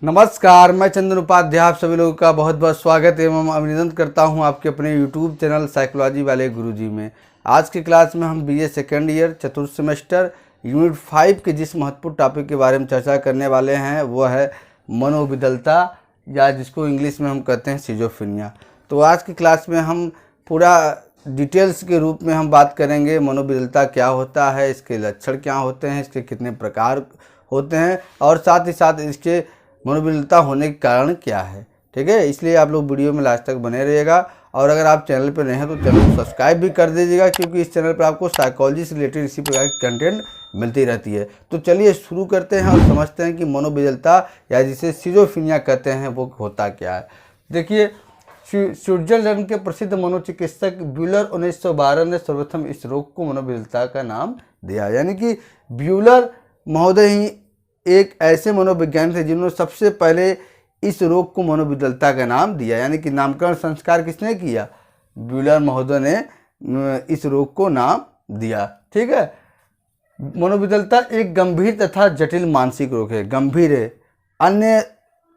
नमस्कार, मैं चंदन उपाध्याय आप सभी लोगों का बहुत बहुत स्वागत एवं अभिनंदन करता हूं आपके अपने YouTube चैनल साइकोलॉजी वाले गुरुजी में। आज की क्लास में हम BA सेकेंड ईयर चतुर्थ सेमेस्टर यूनिट 5 के जिस महत्वपूर्ण टॉपिक के बारे में चर्चा करने वाले हैं वो है मनोविदलता, या जिसको इंग्लिश में हम कहते हैं सिजोफ्रेनिया। तो आज की क्लास में हम पूरा डिटेल्स के रूप में हम बात करेंगे मनोविदलता क्या होता है, इसके लक्षण क्या होते हैं, इसके कितने प्रकार होते हैं और साथ ही साथ इसके मनोविदलता होने के कारण क्या है। ठीक है, इसलिए आप लोग वीडियो में लास्ट तक बने रहिएगा। और अगर आप चैनल पर नए हैं तो चैनल को सब्सक्राइब भी कर दीजिएगा, क्योंकि इस चैनल पर आपको साइकोलॉजी से रिलेटेड इसी प्रकार की कंटेंट मिलती रहती है। तो चलिए शुरू करते हैं और समझते हैं कि मनोविदलता या जिसे सिजोफ्रेनिया कहते हैं वो होता क्या है। देखिए, स्विट्जरलैंड के प्रसिद्ध मनोचिकित्सक ब्यूलर 1912 ने सर्वप्रथम इस रोग को मनोविदलता का नाम दिया। यानी कि ब्यूलर महोदय ही एक ऐसे मनोविज्ञानी थे जिन्होंने सबसे पहले इस रोग को मनोविदलता का नाम दिया। यानी कि नामकरण संस्कार किसने किया? ब्यूलर महोदय ने इस रोग को नाम दिया। ठीक है, मनोविदलता एक गंभीर तथा जटिल मानसिक रोग है। गंभीर है, अन्य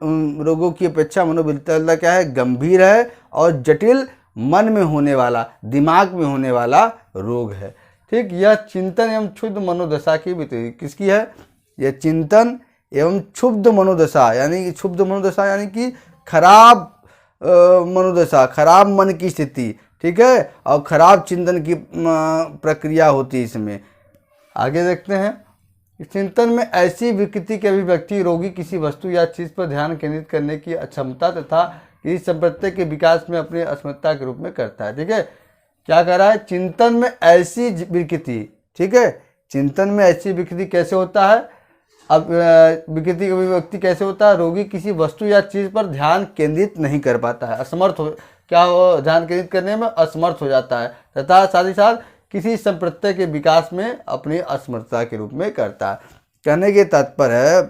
रोगों की अपेक्षा मनोविदलता क्या है? गंभीर है और जटिल, मन में होने वाला, दिमाग में होने वाला रोग है। ठीक, यह चिंतन एवं क्षुब्ध मनोदशा की विपरीत किसकी है? यह चिंतन एवं क्षुब्ध मनोदशा, यानी कि क्षुब्ध मनोदशा यानी कि खराब मनोदशा, खराब मन की स्थिति। ठीक है, और खराब चिंतन की प्रक्रिया होती है इसमें। आगे देखते हैं। चिंतन में ऐसी विकृति के अभिव्यक्ति रोगी किसी वस्तु या चीज़ पर ध्यान केंद्रित करने की अक्षमता तथा किसी संपत्ति के विकास में अपनी असमर्थता के रूप में करता है। ठीक है, क्या कर रहा है? चिंतन में ऐसी विकृति। ठीक है, चिंतन में ऐसी विकृति कैसे होता है? अब विकृति का अभिव्यक्ति कैसे होता है? रोगी किसी वस्तु या चीज़ पर ध्यान केंद्रित नहीं कर पाता है, असमर्थ हो, क्या हो, ध्यान केंद्रित करने में असमर्थ हो जाता है तथा साथ ही साथ किसी संप्रत्यय के विकास में अपनी असमर्थता के रूप में करता है। कहने के तात्पर्य है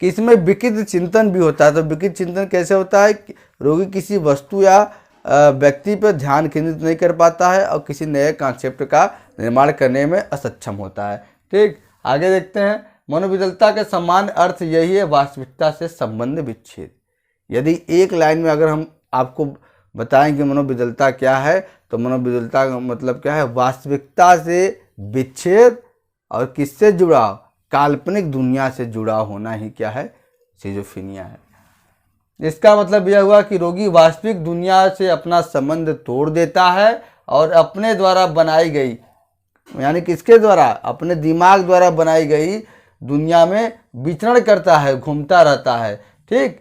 कि इसमें विकृत चिंतन भी होता है। तो विकृत चिंतन कैसे होता है? रोगी किसी वस्तु या व्यक्ति पर ध्यान केंद्रित नहीं कर पाता है और किसी नए कॉन्सेप्ट का निर्माण करने में असक्षम होता है। ठीक, आगे देखते हैं। मनोविदलता का सामान्य अर्थ यही है, वास्तविकता से संबंध विच्छेद। यदि एक लाइन में अगर हम आपको बताएं कि मनोविदलता क्या है, तो मनोविदलता का मतलब क्या है? वास्तविकता से विच्छेद और किससे जुड़ाव? काल्पनिक दुनिया से जुड़ा होना ही क्या है? सिजोफ्रेनिया है। इसका मतलब यह हुआ कि रोगी वास्तविक दुनिया से अपना संबंध तोड़ देता है और अपने द्वारा बनाई गई, यानी किसके द्वारा? अपने दिमाग द्वारा बनाई गई दुनिया में विचरण करता है, घूमता रहता है। ठीक,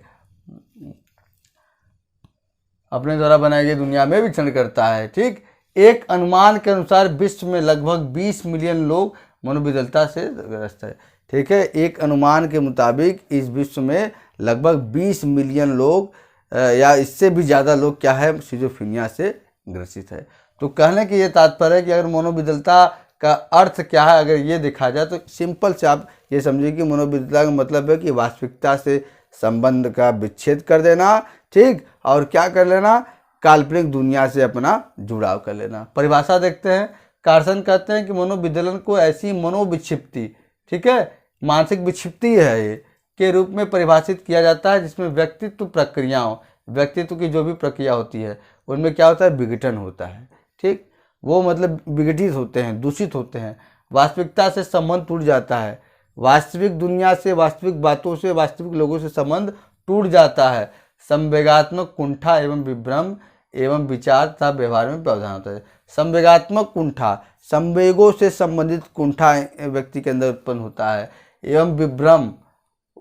अपने द्वारा बनाई गई दुनिया में विचरण करता है। ठीक, एक अनुमान के अनुसार विश्व में लगभग 20 मिलियन लोग मनोविदलता से ग्रस्त है। ठीक है, एक अनुमान के मुताबिक इस विश्व में लगभग 20 मिलियन लोग या इससे भी ज़्यादा लोग क्या है? सिजोफ्रेनिया से ग्रसित है। तो कहने की ये तात्पर्य है कि अगर मनोविदलता का अर्थ क्या है अगर ये देखा जाए तो सिंपल से आप ये समझिए कि मनोविदलता का मतलब है कि वास्तविकता से संबंध का विच्छेद कर देना। ठीक, और क्या कर लेना? काल्पनिक दुनिया से अपना जुड़ाव कर लेना। परिभाषा देखते हैं। कार्सन कहते हैं कि मनोविदलन को ऐसी मनोविक्षिप्ति, ठीक है, मानसिक विक्षिप्ति है ये, के रूप में परिभाषित किया जाता है जिसमें व्यक्तित्व प्रक्रियाओं, व्यक्तित्व की जो भी प्रक्रिया होती है उनमें क्या होता है? विघटन होता है। ठीक, वो मतलब विघटित होते हैं, दूषित होते हैं, वास्तविकता से संबंध टूट जाता है, वास्तविक दुनिया से, वास्तविक बातों से, वास्तविक लोगों से संबंध टूट जाता है, संवेगात्मक कुंठा एवं विभ्रम एवं विचार तथा व्यवहार में प्रावधान होता है। संवेगात्मक कुंठा, संवेगों से संबंधित कुंठा व्यक्ति के अंदर उत्पन्न होता है, एवं विभ्रम,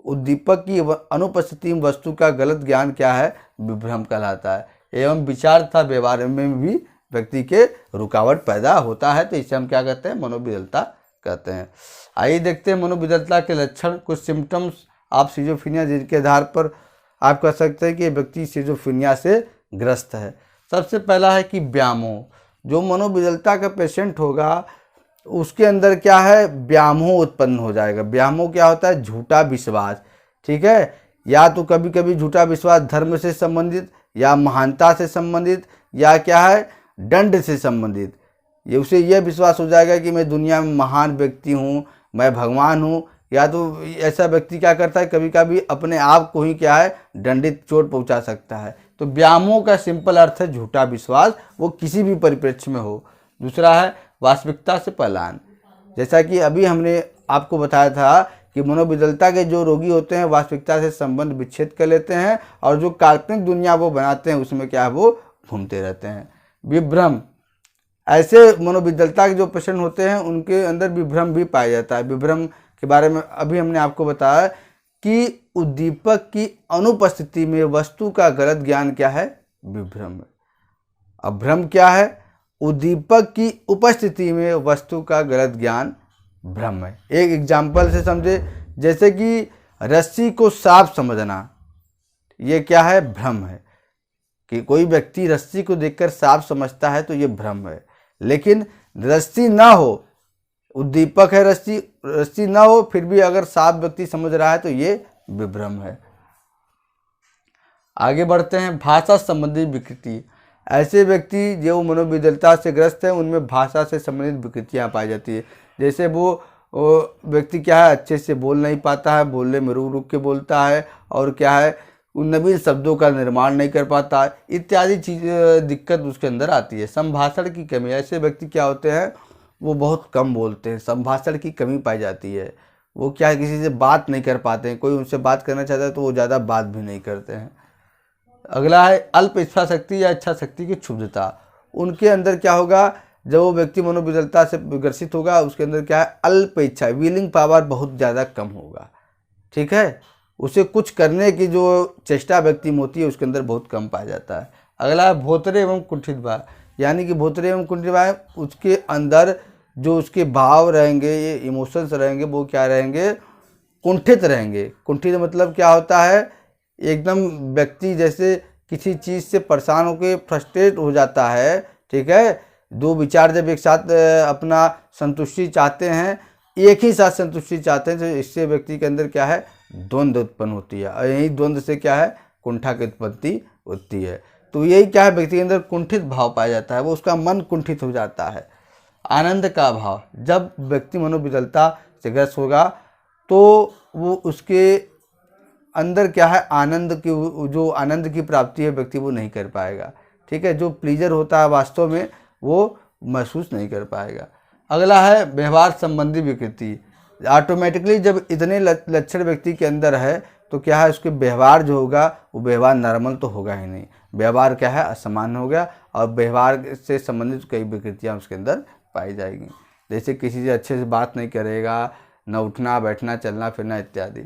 उद्दीपक की अनुपस्थिति में वस्तु का गलत ज्ञान क्या है? विभ्रम कहलाता है, एवं विचार तथा व्यवहार में भी व्यक्ति के रुकावट पैदा होता है। तो इसे हम क्या कहते हैं? मनोविदलता कहते हैं। आइए देखते हैं मनोविदलता के लक्षण, कुछ सिम्टम्स आप सिजोफ्रेनिया जिनके आधार पर आप कह सकते हैं कि व्यक्ति सिजोफ्रेनिया से ग्रस्त है। सबसे पहला है कि व्यामोह। जो मनोविदलता का पेशेंट होगा उसके अंदर क्या है? व्यामोह उत्पन्न हो जाएगा। व्यामोह क्या होता है? झूठा विश्वास। ठीक है, या तो कभी कभी झूठा विश्वास धर्म से संबंधित या महानता से संबंधित या क्या है? दंड से संबंधित। ये उसे यह विश्वास हो जाएगा कि मैं दुनिया में महान व्यक्ति हूँ, मैं भगवान हूँ, या तो ऐसा व्यक्ति क्या करता है, कभी कभी अपने आप को ही क्या है दंडित चोट पहुंचा सकता है। तो व्यामोह का सिंपल अर्थ है झूठा विश्वास, वो किसी भी परिप्रेक्ष्य में हो। दूसरा है वास्तविकता से पलायन। जैसा कि अभी हमने आपको बताया था कि मनोविकलता के जो रोगी होते हैं वास्तविकता से संबंध विच्छेद कर लेते हैं और जो काल्पनिक दुनिया वो बनाते हैं उसमें क्या है वो घूमते रहते हैं। विभ्रम, ऐसे मनोविकलता के जो पेशेंट होते हैं उनके अंदर विभ्रम भी पाया जाता है। विभ्रम के बारे में अभी हमने आपको बताया कि उद्दीपक की अनुपस्थिति में वस्तु का गलत ज्ञान क्या है, विभ्रम है। अब भ्रम क्या है, उद्दीपक की उपस्थिति में वस्तु का गलत ज्ञान भ्रम है। एक एग्जाम्पल से समझे, जैसे कि रस्सी को सांप समझना, ये क्या है, भ्रम है। कि कोई व्यक्ति रस्सी को देखकर सांप समझता है तो ये भ्रम है। लेकिन रस्सी ना हो, उद्दीपक है रस्सी ना हो, फिर भी अगर सांप व्यक्ति समझ रहा है तो ये विभ्रम है। आगे बढ़ते हैं, भाषा संबंधी विकृति। ऐसे व्यक्ति जो मनोविकलता से ग्रस्त है उनमें भाषा से संबंधित विकृतियां पाई जाती है। जैसे वो व्यक्ति क्या है अच्छे से बोल नहीं पाता है, बोलने में रुक रुक के बोलता है, और क्या है उन नवीन शब्दों का निर्माण नहीं कर पाता है, इत्यादि चीज दिक्कत उसके अंदर आती है। संभाषण की कमी, ऐसे व्यक्ति क्या होते हैं वो बहुत कम बोलते हैं, संभाषण की कमी पाई जाती है। वो क्या है किसी से बात नहीं कर पाते हैं, कोई उनसे बात करना चाहता है तो वो ज़्यादा बात भी नहीं करते हैं। अगला है अल्प इच्छा शक्ति या इच्छा शक्ति की क्षुब्धता। उनके अंदर क्या होगा, जब वो व्यक्ति मनोविकलता से ग्रसित होगा उसके अंदर क्या है अल्प इच्छा, विलिंग पावर बहुत ज़्यादा कम होगा। ठीक है, उसे कुछ करने की जो चेष्टा व्यक्ति में होती है उसके अंदर बहुत कम पाया जाता है। अगला है भोतरे एवं कुंठित भाव, यानी कि भोतरे एवं कुंठित भाव, उसके अंदर जो उसके भाव रहेंगे, ये इमोशंस रहेंगे, वो क्या रहेंगे, कुंठित रहेंगे। कुंठित मतलब क्या होता है, एकदम व्यक्ति जैसे किसी चीज़ से परेशान होकर फ्रस्ट्रेट हो जाता है। ठीक है, दो विचार जब एक साथ अपना संतुष्टि चाहते हैं, एक ही साथ संतुष्टि चाहते हैं, तो इससे व्यक्ति के अंदर क्या है द्वंद्व उत्पन्न होती है, और यही द्वंद्व से क्या है कुंठा की उत्पत्ति होती है। तो यही क्या है व्यक्ति के अंदर कुंठित भाव पाया जाता है, वो उसका मन कुंठित हो जाता है। आनंद का भाव, जब व्यक्ति मनोविकलता से ग्रस्त होगा तो वो उसके अंदर क्या है आनंद की, जो आनंद की प्राप्ति है व्यक्ति वो नहीं कर पाएगा। ठीक है, जो प्लीजर होता है वास्तव में वो महसूस नहीं कर पाएगा। अगला है व्यवहार संबंधी विकृति। ऑटोमेटिकली जब इतने लक्षण व्यक्ति के अंदर है तो क्या है उसके व्यवहार जो होगा वो व्यवहार नॉर्मल तो होगा ही नहीं, व्यवहार क्या है असामान्य हो गया, और व्यवहार से संबंधित कई विकृतियाँ उसके अंदर पाई जाएगी। जैसे किसी से अच्छे से बात नहीं करेगा, न उठना बैठना चलना फिरना इत्यादि।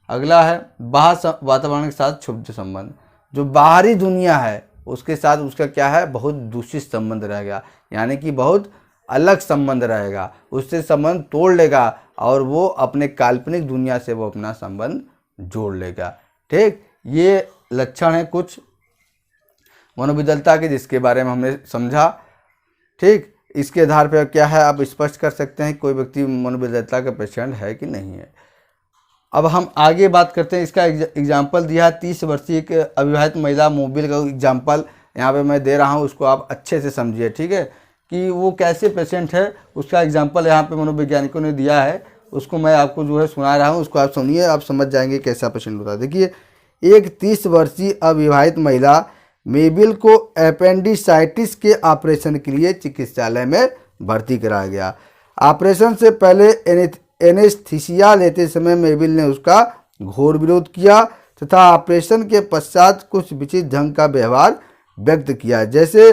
अगला है बाह्य वातावरण के साथ क्षुब्ध संबंध। जो बाहरी दुनिया है उसके साथ उसका क्या है बहुत दूषित संबंध रहेगा, यानी कि बहुत अलग संबंध रहेगा, उससे संबंध तोड़ लेगा और वो अपने काल्पनिक दुनिया से वो अपना संबंध जोड़ लेगा। ठीक, ये लक्षण है कुछ मनोविकलता के जिसके बारे में हमने समझा। ठीक, इसके आधार पर क्या है आप स्पष्ट कर सकते हैं कोई व्यक्ति मनोविकलता का पेशेंट है कि नहीं है। अब हम आगे बात करते हैं, इसका एग्जाम्पल दिया है 30 वर्षीय एक अविवाहित महिला मोबिल का एग्जाम्पल यहाँ पे मैं दे रहा हूँ, उसको आप अच्छे से समझिए। ठीक है, कि वो कैसे पेशेंट है उसका एग्जाम्पल यहाँ पे मनोवैज्ञानिकों ने दिया है, उसको मैं आपको जो है सुना रहा हूँ, उसको आप सुनिए, आप समझ जाएंगे कैसा पेशेंट होता है। देखिए, एक 30 वर्षीय अविवाहित महिला मेबिल को एपेंडिसाइटिस के ऑपरेशन के लिए चिकित्सालय में भर्ती कराया गया। ऑपरेशन से पहले एनेस्थीसिया लेते समय मेबिल ने उसका घोर विरोध किया तथा ऑपरेशन के पश्चात कुछ विचित्र ढंग का व्यवहार व्यक्त किया। जैसे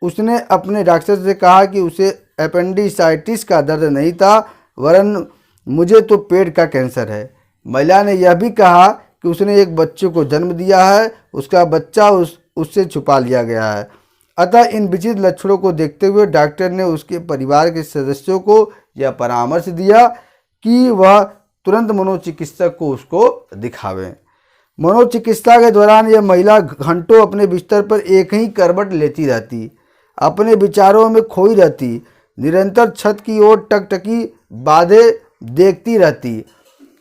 उसने अपने डॉक्टर से कहा कि उसे एपेंडिसाइटिस का दर्द नहीं था, वरन मुझे तो पेट का कैंसर है। महिला ने यह भी कहा कि उसने एक बच्चे को जन्म दिया है, उसका बच्चा उससे छुपा लिया गया है। अतः इन विचित्र लक्षणों को देखते हुए डॉक्टर ने उसके परिवार के सदस्यों को यह परामर्श दिया कि वह तुरंत मनोचिकित्सक को उसको दिखावे। मनोचिकित्सा के दौरान यह महिला घंटों अपने बिस्तर पर एक ही करवट लेती रहती, अपने विचारों में खोई रहती, निरंतर छत की ओर टकटकी बाधे देखती रहती,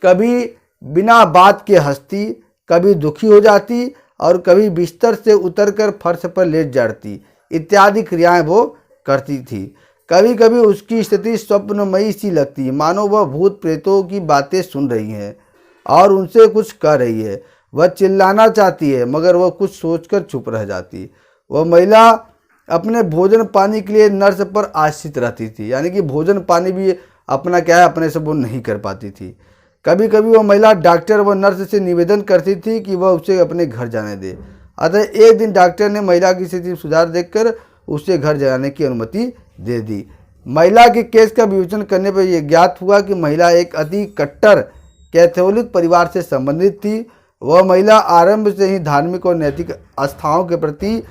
कभी बिना बात के हंसती, कभी दुखी हो जाती और कभी बिस्तर से उतरकर फर्श पर लेट जाती, इत्यादि क्रियाएं वो करती थी। कभी कभी उसकी स्थिति स्वप्नमयी सी लगती है, मानो वह भूत प्रेतों की बातें सुन रही है और उनसे कुछ कह रही है। वह चिल्लाना चाहती है मगर वह कुछ सोचकर चुप रह जाती। वह महिला अपने भोजन पानी के लिए नर्स पर आश्रित रहती थी, यानी कि भोजन पानी भी अपना क्या है अपने से वो नहीं कर पाती थी। कभी कभी वह महिला डॉक्टर व नर्स से निवेदन करती थी कि वह उसे अपने घर जाने दे। अतः एक दिन डॉक्टर ने महिला की स्थिति में सुधार देखकर उसे घर जाने की अनुमति दे दी। महिला के केस का विवेचन करने पर यह ज्ञात हुआ कि महिला एक अति कट्टर कैथोलिक परिवार से संबंधित थी। वह महिला आरंभ से ही धार्मिक और नैतिक आस्थाओं के प्रति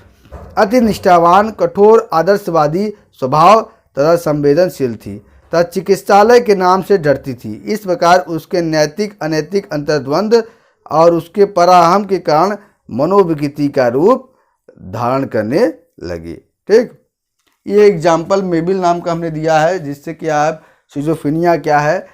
अति निष्ठावान, कठोर, आदर्शवादी स्वभाव तथा संवेदनशील थी तथा चिकित्सालय के नाम से डरती थी। इस प्रकार उसके नैतिक अनैतिक अंतर्द्वंद और उसके पराहम के कारण मनोविकृति का रूप धारण करने लगी। ठीक, ये एग्जाम्पल मेबिल नाम का हमने दिया है, जिससे कि आप सिजोफ्रेनिया क्या है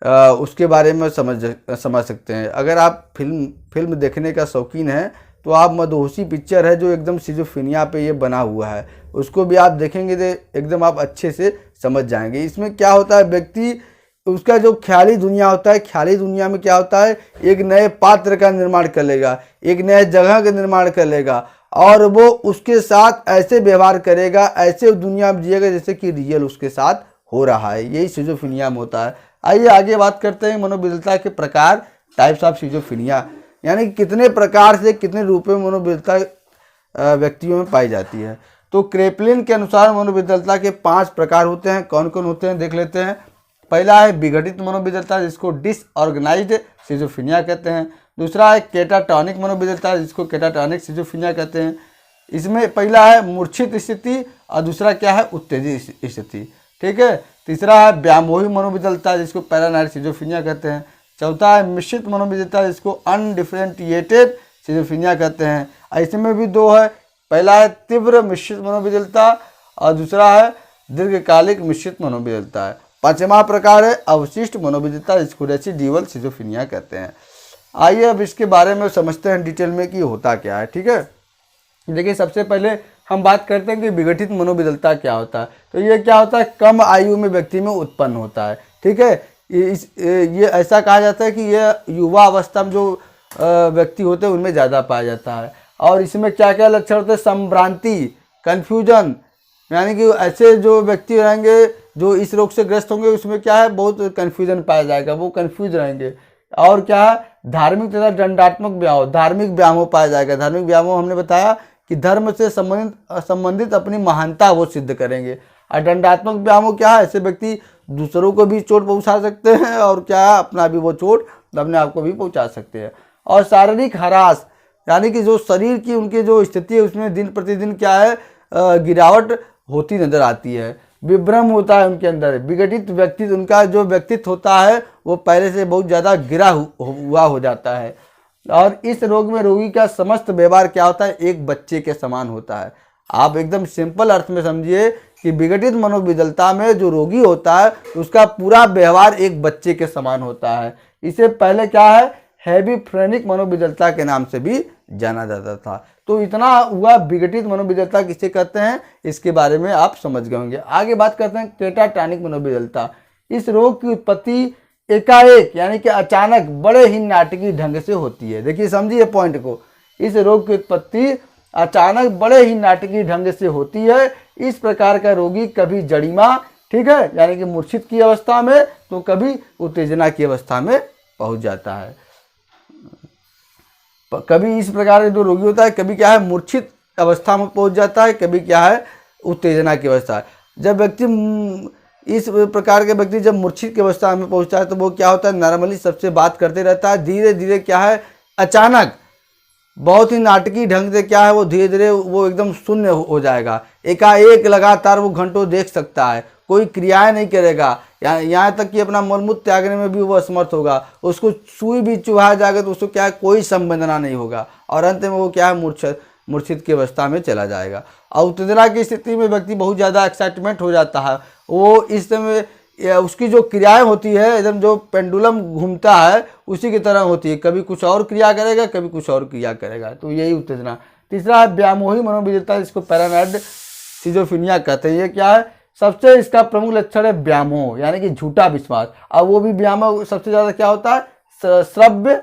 उसके बारे में समझ सकते हैं। अगर आप फिल्म देखने का शौकीन है तो आप मदहोशी पिक्चर है जो एकदम सिजोफ्रेनिया पे ये बना हुआ है, उसको भी आप देखेंगे तो एकदम आप अच्छे से समझ जाएंगे। इसमें क्या होता है, व्यक्ति उसका जो ख्याली दुनिया होता है, ख्याली दुनिया में क्या होता है, एक नए पात्र का निर्माण कर लेगा, एक नए जगह का निर्माण कर लेगा और वो उसके साथ ऐसे व्यवहार करेगा, ऐसे दुनिया में जिएगा जैसे कि रियल उसके साथ हो रहा है। यही सिजोफ्रेनिया में होता है। आइए आगे बात करते हैं मनोविकलता के प्रकार, टाइप्स ऑफ सिजोफ्रेनिया, यानी कितने प्रकार से कितने रूपों में मनोविकलता व्यक्तियों में पाई जाती है। तो क्रेपलिन के अनुसार मनोविकलता के 5 प्रकार होते हैं। कौन कौन होते हैं देख लेते हैं। पहला है विघटित मनोविकलता, जिसको डिसऑर्गेनाइज्ड सिजोफ्रेनिया कहते हैं। दूसरा है केटाटॉनिक मनोविकलता, जिसको केटाटॉनिक सिजोफ्रेनिया कहते हैं। इसमें पहला है मूर्छित स्थिति और दूसरा क्या है उत्तेजित स्थिति। ठीक है। तीसरा है व्यामोही मनोविकलता, जिसको पैरानॉइड सिजोफ्रेनिया कहते हैं। चौथा है मिश्रित मनोविकलता, जिसको अनडिफरेंटिएटेड सिजोफ्रेनिया कहते हैं। इसमें भी 2 है, पहला है तीव्र मिश्रित मनोविकलता और दूसरा है दीर्घकालिक मिश्रित मनोविकलता है। 5वां प्रकार है अवशिष्ट मनोविकलता, जिसको रेसिड्यूअल सिजोफ्रेनिया कहते हैं। आइए अब इसके बारे में समझते हैं डिटेल में कि होता क्या है। ठीक है, देखिए सबसे पहले हम बात करते हैं कि विघटित मनोविकलता क्या होता है। तो ये क्या होता है, कम आयु में व्यक्ति में उत्पन्न होता है। ठीक है, ये ऐसा कहा जाता है कि ये युवा अवस्था में जो व्यक्ति होते हैं उनमें ज़्यादा पाया जाता है। और इसमें क्या क्या लक्षण होते हैं, संभ्रांति, कन्फ्यूजन, यानी कि ऐसे जो व्यक्ति रहेंगे जो इस रोग से ग्रस्त होंगे उसमें क्या है बहुत कन्फ्यूजन पाया जाएगा, वो कन्फ्यूज रहेंगे। और क्या है, धार्मिक तथा दंडात्मक व्यामोह, धार्मिक व्यामोह पाया जाएगा। धार्मिक व्यामोह हमने बताया कि धर्म से संबंधित अपनी महानता वो सिद्ध करेंगे। और दंडात्मक व्यामोह क्या है, ऐसे व्यक्ति दूसरों को भी चोट पहुंचा सकते हैं और क्या है अपना भी वो चोट अपने आप को भी पहुंचा सकते हैं। और शारीरिक हरास, यानी कि जो शरीर की उनकी जो स्थिति है उसमें दिन प्रतिदिन क्या है गिरावट होती नजर आती है। विभ्रम होता है उनके अंदर। विघटित व्यक्ति, उनका जो व्यक्तित्व होता है वो पहले से बहुत ज़्यादा गिरा हुआ हो जाता है। और इस रोग में रोगी का समस्त व्यवहार क्या होता है, एक बच्चे के समान होता है। आप एकदम सिंपल अर्थ में समझिए कि विघटित मनोविकलता में जो रोगी होता है उसका पूरा व्यवहार एक बच्चे के समान होता है। इसे पहले क्या है हैबिफ्रेनिक मनोविकलता के नाम से भी जाना जाता था। तो इतना हुआ विघटित मनोविकलता किसे कहते हैं, इसके बारे में आप समझ गए होंगे। आगे बात करते हैं केटाटॉनिक मनोविकलता। इस रोग की उत्पत्ति एकाएक यानी कि अचानक बड़े ही नाटकीय ढंग से होती है। देखिए समझिए पॉइंट को, इस रोग की उत्पत्ति अचानक बड़े ही नाटकीय ढंग से होती है। इस प्रकार का रोगी कभी जड़ीमा, ठीक है, यानी कि मूर्छित की अवस्था में, तो कभी उत्तेजना की अवस्था में पहुंच जाता है। कभी इस प्रकार का जो रोगी होता है कभी क्या है मूर्छित अवस्था में पहुंच जाता है, कभी क्या है उत्तेजना की अवस्था। जब व्यक्ति इस प्रकार के व्यक्ति जब मूर्छित की अवस्था में पहुंचता है तो वो क्या होता है नॉर्मली सबसे बात करते रहता है, धीरे धीरे क्या है अचानक बहुत ही नाटकीय ढंग से क्या है वो धीरे धीरे वो एकदम शून्य हो जाएगा। एकाएक लगातार वो घंटों देख सकता है, कोई क्रियाएं नहीं करेगा, यहाँ तक कि अपना मलमूत्र त्यागने में भी वो असमर्थ होगा। उसको सुई भी चुभाया जाएगा तो उसको क्या है कोई संवेदना नहीं होगा और अंत में वो क्या है मूर्छित की अवस्था में चला जाएगा। और उत्तेजना की स्थिति में व्यक्ति बहुत ज़्यादा एक्साइटमेंट हो जाता है। वो इस समय उसकी जो क्रियाएं होती है एकदम जो पेंडुलम घूमता है उसी की तरह होती है, कभी कुछ और क्रिया करेगा कभी कुछ और क्रिया करेगा, तो यही उत्तेजना। तीसरा है व्यामोही मनोविकलता, जिसको पैरानॉइड सिजोफ्रेनिया कहते हैं। ये क्या है, सबसे इसका प्रमुख लक्षण है व्यामोह, यानी कि झूठा विश्वास। अब वो भी व्यामोह सबसे ज्यादा क्या होता है, श्रव्य,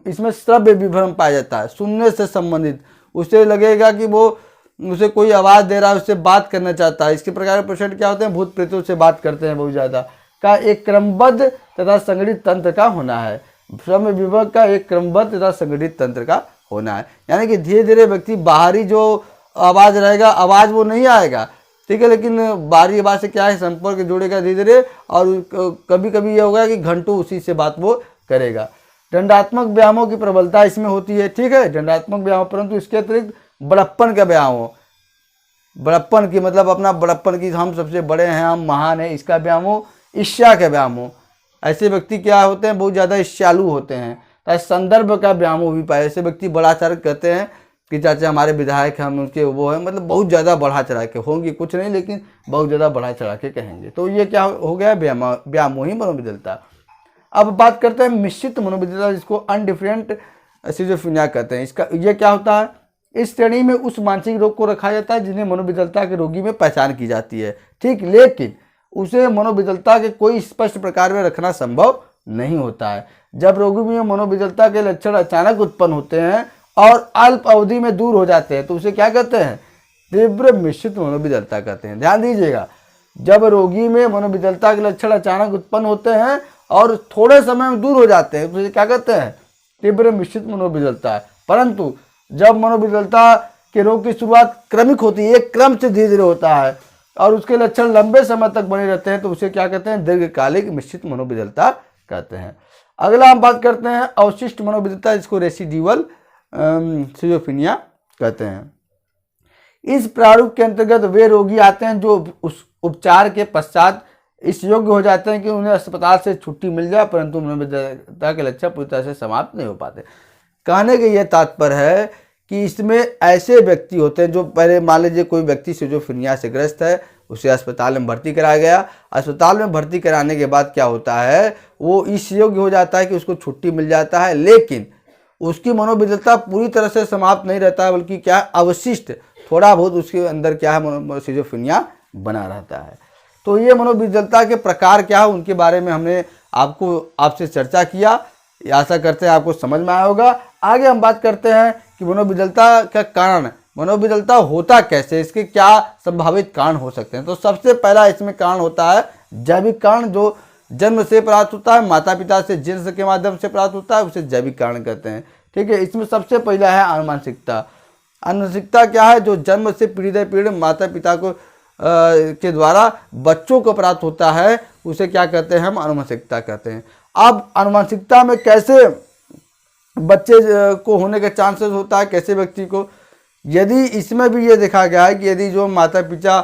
इसमें श्रव्य विभ्रम पाया जाता है, सुनने से संबंधित। उसे लगेगा कि वो उसे कोई आवाज दे रहा है, उससे बात करना चाहता है। इसके प्रकार के पेशेंट क्या होते हैं, भूत प्रेतों से बात करते हैं बहुत ज्यादा। का एक क्रमबद्ध तथा संगठित तंत्र का होना है, श्रव्य विभाग का एक क्रमबद्ध तथा संगठित तंत्र का होना है। यानी कि धीरे धीरे व्यक्ति बाहरी जो आवाज रहेगा, आवाज वो नहीं आएगा, ठीक है, लेकिन बाहरी आवाज से क्या है, संपर्क जोड़ेगा धीरे धीरे, और कभी कभी ये होगा कि घंटों उसी से बात वो करेगा। दंडात्मक व्यायामों की प्रबलता इसमें होती है, ठीक है, दंडात्मक व्यायाम, परंतु इसके अतिरिक्त बड़प्पन का व्यायाम हो, बड़प्पन की मतलब अपना बड़प्पन की, हम सबसे बड़े हैं, हम महान हैं, इसका व्यायाम हो, ईर्ष्या का व्यायाम हो। ऐसे व्यक्ति क्या होते हैं, बहुत ज़्यादा ईर्ष्यालु होते हैं। तो संदर्भ का व्यायाम हो भी पाए, ऐसे व्यक्ति बढ़ा चढ़ कहते हैं कि चाचा हमारे विधायक, हम उनके वो है, मतलब बहुत ज़्यादा बढ़ा चढ़ा के होंगे, कुछ नहीं लेकिन बहुत ज़्यादा बढ़ा चढ़ा के कहेंगे। तो ये क्या हो गया, व्यामोही मनोविकलता। अब बात करते हैं मिश्रित मनोविकलता, जिसको अनडिफरेंट सिजोफ्रेनिया कहते हैं। इसका ये क्या होता है, इस श्रेणी में उस मानसिक रोग को रखा जाता है जिन्हें मनोविकलता के रोगी में पहचान की जाती है, ठीक, लेकिन उसे मनोविकलता के कोई स्पष्ट प्रकार में रखना संभव नहीं होता है। जब रोगी में मनोविकलता के लक्षण अचानक उत्पन्न होते हैं और अल्प अवधि में दूर हो जाते हैं तो उसे क्या कहते हैं, तीव्र मिश्रित मनोविकलता कहते हैं। ध्यान दीजिएगा, जब रोगी में मनोविकलता के लक्षण अचानक उत्पन्न होते हैं और थोड़े समय में दूर हो जाते हैं तो उसे क्या कहते हैं, तीव्र मिश्रित मनोविकलता। परंतु जब मनोविकलता के रोग की शुरुआत क्रमिक होती है, एक क्रम से धीरे धीरे होता है और उसके लक्षण लंबे समय तक बने रहते हैं तो उसे क्या कहते हैं, दीर्घकालिक मिश्रित मनोविकलता कहते हैं। अगला हम बात करते हैं अवशिष्ट मनोविकलता, जिसको रेसिड्यूअल सिजोफ्रेनिया कहते हैं। इस प्रारूप के अंतर्गत वे रोगी आते हैं जो उस उपचार के पश्चात इस योग्य हो जाते हैं कि उन्हें अस्पताल से छुट्टी मिल जाए, परंतु मनोविकलता के लक्षण पूरी तरह से समाप्त नहीं हो पाते। कहने का यह तात्पर्य है कि इसमें ऐसे व्यक्ति होते हैं जो पहले मान लीजिए कोई व्यक्ति सिजोफ्रेनिया से ग्रस्त है, उसे अस्पताल में भर्ती कराया गया, अस्पताल में भर्ती कराने के बाद क्या होता है, वो इस योग्य हो जाता है कि उसको छुट्टी मिल जाता है, लेकिन उसकी मनोविकलता पूरी तरह से समाप्त नहीं रहता है, बल्कि क्या अवशिष्ट थोड़ा बहुत उसके अंदर क्या है, सिजोफ्रेनिया बना रहता है। तो ये मनोविकलता के प्रकार क्या है, उनके बारे में हमने आपसे चर्चा किया। आशा करते हैं आपको समझ में आया होगा। आगे हम बात करते हैं कि मनोविकलता का कारण, मनोविकलता होता कैसे, इसके क्या संभावित कारण हो सकते हैं। तो सबसे पहला इसमें कारण होता है जैविक कारण, जो जन्म से प्राप्त होता है, माता पिता से जिन्स के माध्यम से प्राप्त होता है, उसे जैविक कारण कहते हैं, ठीक है। इसमें सबसे पहला है आनुवंशिकता। आनुवंशिकता क्या है, जो जन्म से पीढ़ी दर पीढ़ी माता पिता को के द्वारा बच्चों को प्राप्त होता है, उसे क्या कहते हैं, हम आनुवंशिकता कहते हैं। अब आनुवंशिकता में कैसे बच्चे को होने के चांसेस होता है, कैसे व्यक्ति को, यदि इसमें भी ये देखा गया है कि यदि जो माता पिता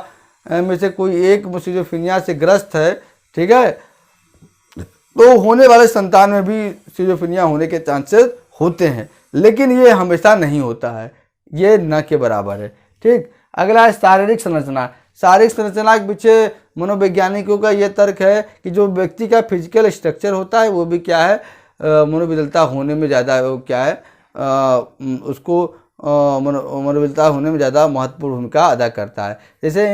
में से कोई एक सिजोफ्रेनिया से ग्रस्त है, ठीक है, तो होने वाले संतान में भी सिजोफ्रेनिया होने के चांसेस होते हैं, लेकिन ये हमेशा नहीं होता है, ये न के बराबर है, ठीक। अगला है शारीरिक संरचना। शारीरिक संरचना के पीछे मनोवैज्ञानिकों का ये तर्क है कि जो व्यक्ति का फिजिकल स्ट्रक्चर होता है वो भी क्या है, मनोविकलता होने में ज़्यादा क्या है, उसको मनोविकलता होने में ज़्यादा महत्वपूर्ण भूमिका अदा करता है। जैसे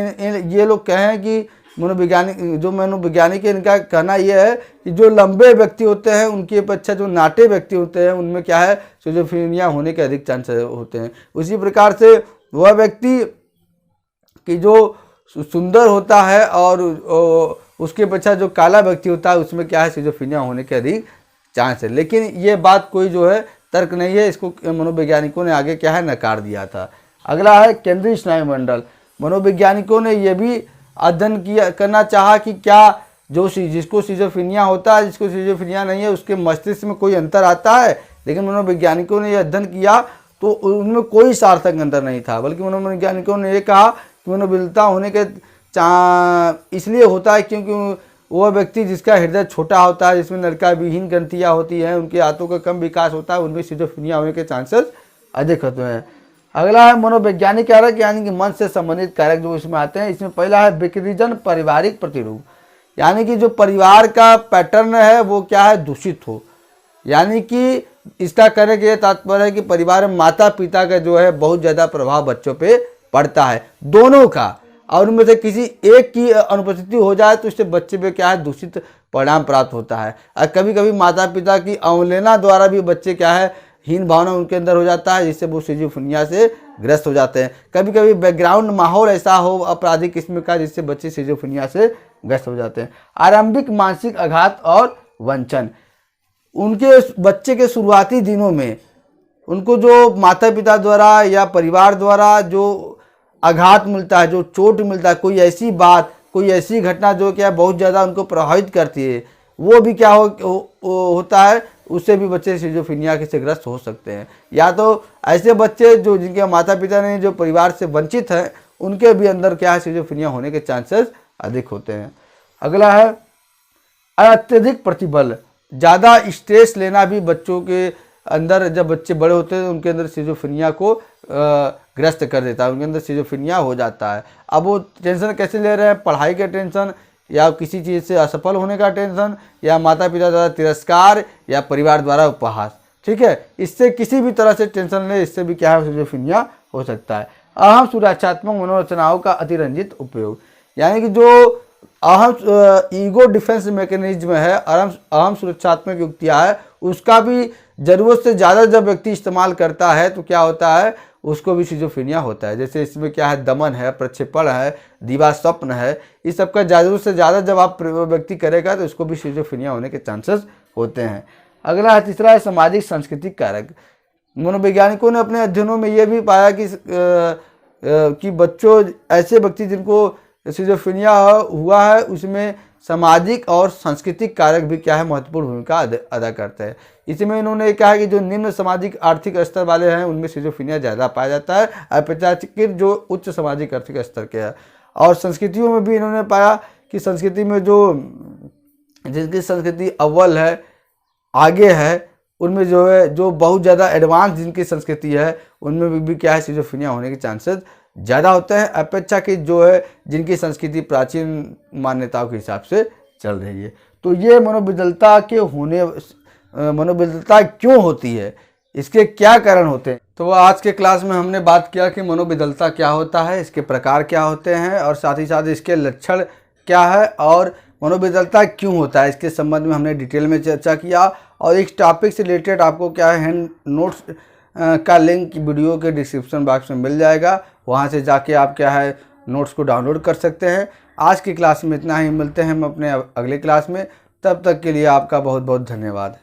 ये लोग कहें कि मनोवैज्ञानिक है, इनका कहना यह है कि जो लंबे व्यक्ति होते हैं उनकी अपेक्षा जो नाटे व्यक्ति होते हैं उनमें क्या है, सिजोफ्रेनिया होने के अधिक चांसेस होते हैं। उसी प्रकार से वह व्यक्ति कि जो सुंदर होता है और उसके अपेक्षा जो काला व्यक्ति होता है उसमें क्या है, सिजोफ्रेनिया होने के अधिक चांस है। लेकिन ये बात कोई जो है तर्क नहीं है, इसको मनोवैज्ञानिकों ने आगे क्या है, नकार दिया था। अगला है केंद्रीय स्नायुमंडल। मनोवैज्ञानिकों ने यह भी अध्ययन करना चाहा कि क्या जिसको सिजोफ्रेनिया होता है, जिसको सिजोफ्रेनिया नहीं है, उसके मस्तिष्क में कोई अंतर आता है। लेकिन मनोवैज्ञानिकों ने यह अध्ययन किया तो उनमें कोई सार्थक अंतर नहीं था, बल्कि मनोवैज्ञानिकों ने यह कहा कि मनोविकलता होने के इसलिए होता है क्योंकि वह व्यक्ति जिसका हृदय छोटा होता है, जिसमें नलिका विहीन ग्रंथियाँ होती हैं, उनके हाथों का कम विकास होता है, उनमें सिजोफ्रेनिया होने के चांसेस अधिक होते हैं। अगला है मनोवैज्ञानिक कारक, यानी कि मन से संबंधित कारक जो इसमें आते हैं। इसमें पहला है विकृतिजन पारिवारिक प्रतिरूप, यानी कि जो परिवार का पैटर्न है वो क्या है, दूषित हो। यानी कि इसका कहने का तात्पर्य है कि परिवार में माता पिता का जो है बहुत ज़्यादा प्रभाव बच्चों पे पड़ता है, दोनों का। और उनमें से किसी एक की अनुपस्थिति हो जाए तो इससे बच्चे पे क्या है दूषित परिणाम प्राप्त होता है। और कभी कभी माता पिता की अवहेलना द्वारा भी बच्चे क्या है हीन भावना उनके अंदर हो जाता है, जिससे वो सिजोफ्रेनिया से ग्रस्त हो जाते हैं। कभी कभी बैकग्राउंड माहौल ऐसा हो आपराधिक किस्म का जिससे बच्चे सिजोफ्रेनिया से ग्रस्त हो जाते हैं। आरंभिक मानसिक आघात और वंचन, उनके बच्चे के शुरुआती दिनों में उनको जो माता पिता द्वारा या परिवार द्वारा जो आघात मिलता है, जो चोट मिलता है, कोई ऐसी बात, कोई ऐसी घटना जो क्या बहुत ज़्यादा उनको प्रभावित करती है, वो भी क्या होता है, उससे भी बच्चे सिजोफ्रेनिया से ग्रस्त हो सकते हैं। या तो ऐसे बच्चे जो जिनके माता पिता ने जो परिवार से वंचित हैं उनके भी अंदर क्या है सिजोफ्रेनिया होने के चांसेस अधिक होते हैं। अगला है अत्यधिक प्रतिबल, ज़्यादा स्ट्रेस लेना भी बच्चों के अंदर, जब बच्चे बड़े होते हैं उनके अंदर सिजोफ्रेनिया को ग्रस्त कर देता है, उनके अंदर सिजोफ्रेनिया हो जाता है। अब वो टेंशन कैसे ले रहे हैं, पढ़ाई का टेंशन या किसी चीज़ से असफल होने का टेंशन या माता पिता द्वारा तिरस्कार या परिवार द्वारा उपहास, ठीक है, इससे किसी भी तरह से टेंशन ले, इससे भी क्या है सिजोफ्रेनिया हो सकता है। अहम सुरक्षात्मक मनोरचनाओं का अतिरंजित उपयोग, यानी कि जो अहम ईगो डिफेंस मैकेनिज्म है, अहम सुरक्षात्मक युक्तियाँ है, उसका भी ज़रूरत से ज़्यादा जब व्यक्ति इस्तेमाल करता है तो क्या होता है उसको भी सिजोफ्रेनिया होता है। जैसे इसमें क्या है दमन है, प्रक्षेपण है, दीवा स्वप्न है, इस सब का ज़रूरत से ज़्यादा जब आप व्यक्ति करेगा तो इसको भी सिजोफ्रेनिया होने के चांसेस होते हैं। अगला है तीसरा है सामाजिक सांस्कृतिक कारक। मनोवैज्ञानिकों ने अपने अध्ययनों में ये भी पाया कि बच्चों ऐसे व्यक्ति जिनको सिजोफ्रेनिया हुआ है उसमें सामाजिक और सांस्कृतिक कारक भी क्या है महत्वपूर्ण भूमिका अदा करते हैं। इसमें इन्होंने कहा कि जो निम्न सामाजिक आर्थिक स्तर वाले हैं उनमें सिजोफ्रेनिया ज़्यादा पाया जाता है अपेक्षाकृत जो उच्च सामाजिक आर्थिक स्तर के हैं। और संस्कृतियों में भी इन्होंने पाया कि संस्कृति में जो जिनकी संस्कृति अव्वल है, आगे है, उनमें जो है जो बहुत ज़्यादा एडवांस जिनकी संस्कृति है उनमें भी क्या है सिजोफ्रेनिया होने के चांसेस ज़्यादा होते हैं अपेक्षाकृत जो है जिनकी संस्कृति प्राचीन मान्यताओं के हिसाब से चल रही है। तो ये मनोविदलता क्यों होती है, इसके क्या कारण होते हैं। तो आज के क्लास में हमने बात किया कि मनोविदलता क्या होता है, इसके प्रकार क्या होते हैं और साथ ही साथ इसके लक्षण क्या है और मनोविदलता क्यों होता है, इसके संबंध में हमने डिटेल में चर्चा किया। और इस टॉपिक से रिलेटेड आपको क्या है हैंड नोट्स का लिंक वीडियो के डिस्क्रिप्शन बॉक्स में मिल जाएगा, वहाँ से जाके आप क्या है नोट्स को डाउनलोड कर सकते हैं। आज की क्लास में इतना ही, मिलते हैं हम अपने अगले क्लास में, तब तक के लिए आपका बहुत बहुत धन्यवाद।